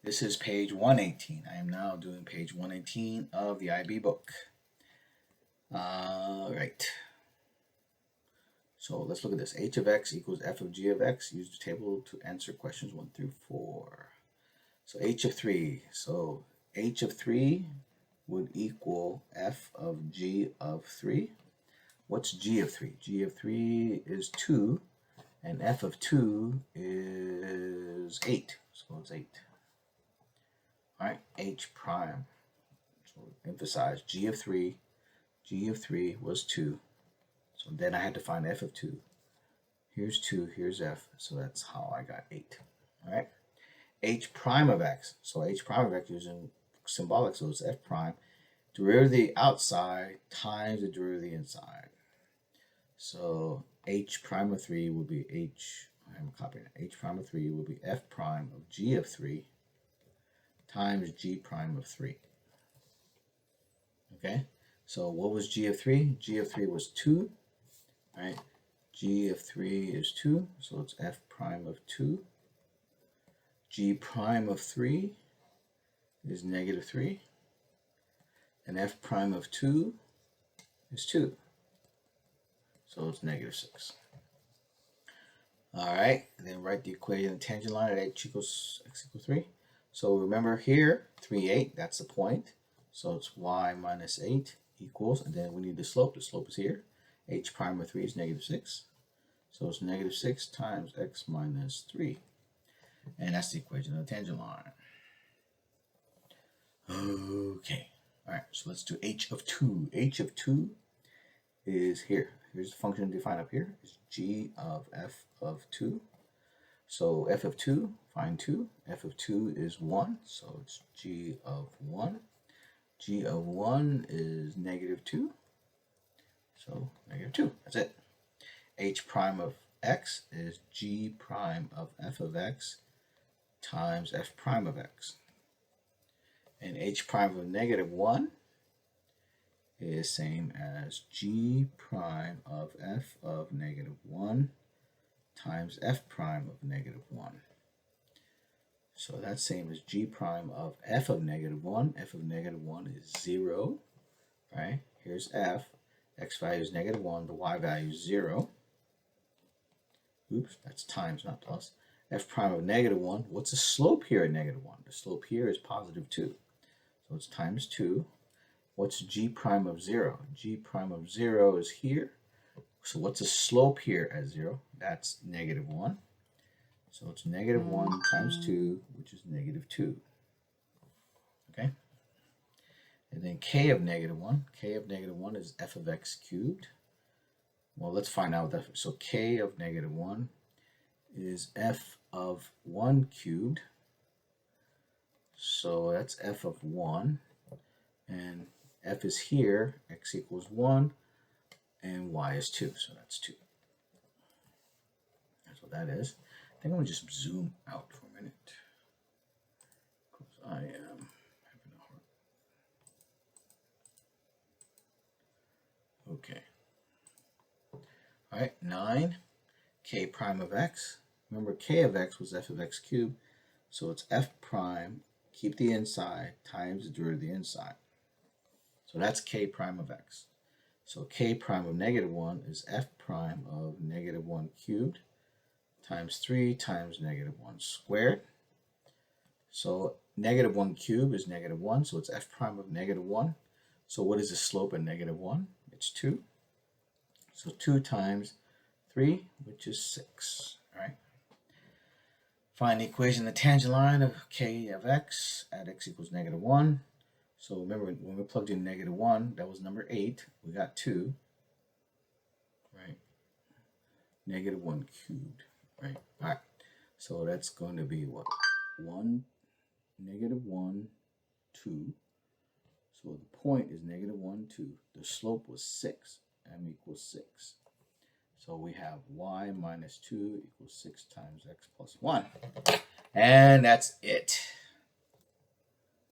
This is page 118. I am now doing page 118 of the IB book. All right. So let's look at this. H of x equals f of g of x. Use the table to answer questions 1 through 4. So h of 3. So h of 3 would equal f of g of 3. What's g of 3? G of 3 is 2, and f of 2 is 8. So it's 8. All right, h prime. So emphasize g of 3. G of 3 was 2. So then I had to find f of 2. Here's 2, here's f. So that's how I got 8. All right. H prime of x. So h prime of x using symbolic, so it's f prime. Derivative of the outside times the derivative of the inside. So h prime of 3 will be I'm copying it. H prime of 3 will be f prime of g of 3 times g prime of 3. Okay, so what was g of 3? G of 3 was 2, right? G of 3 is 2, so it's f prime of 2. G prime of 3 is negative 3. And f prime of 2 is 2. So it's negative 6. All right, and then write the equation of the tangent line at x equals 3. So remember here, 3, 8, that's the point. So it's y minus 8 equals, and then we need the slope. The slope is here. H prime of 3 is negative 6. So it's negative 6 times x minus 3. And that's the equation of the tangent line. Okay. All right, so let's do h of 2. H of 2 is here. Here's the function defined up here. It's g of f of 2. So f of 2, find 2. F of 2 is 1, so it's g of 1. G of 1 is negative 2. So negative 2, that's it. H prime of x is g prime of f of x times f prime of x. And h prime of negative 1 is same as g prime of f of negative 1 times f prime of negative 1. So that's same as g prime of f of negative 1. F of negative 1 is 0, right? Here's f. X value is negative 1. The y value is 0. Oops, that's times, not plus. F prime of negative 1. What's the slope here at negative 1? The slope here is positive 2. So it's times 2. What's g prime of 0? G prime of 0 is here. So what's the slope here at 0? That's negative 1. So it's negative 1 times 2, which is negative 2. Okay? And then k of negative 1. K of negative 1 is f of x cubed. Well, let's find out that. So k of negative 1 is f of 1 cubed. So that's f of 1. And f is here, x equals 1, and y is 2, so that's 2. That's what that is. I think I'm going to just zoom out for a minute, because I am having a hard. Okay. All right, 9, k prime of x. Remember, k of x was f of x cubed, so it's f prime, keep the inside, times the derivative of the inside. So that's k prime of x. So k prime of negative 1 is f prime of negative 1 cubed times 3 times negative 1 squared. So negative 1 cubed is negative 1, so it's f prime of negative 1. So what is the slope of negative 1? It's 2. So 2 times 3, which is 6. All right. Find the equation of the tangent line of k of x at x equals negative 1. So remember, when we plugged in negative 1, that was number 8. We got 2, right? Negative 1 cubed, right? All right. So that's going to be what? 1, negative 1, 2. So the point is negative 1, 2. The slope was 6. M equals 6. So we have y minus 2 equals 6 times x plus 1. And that's it.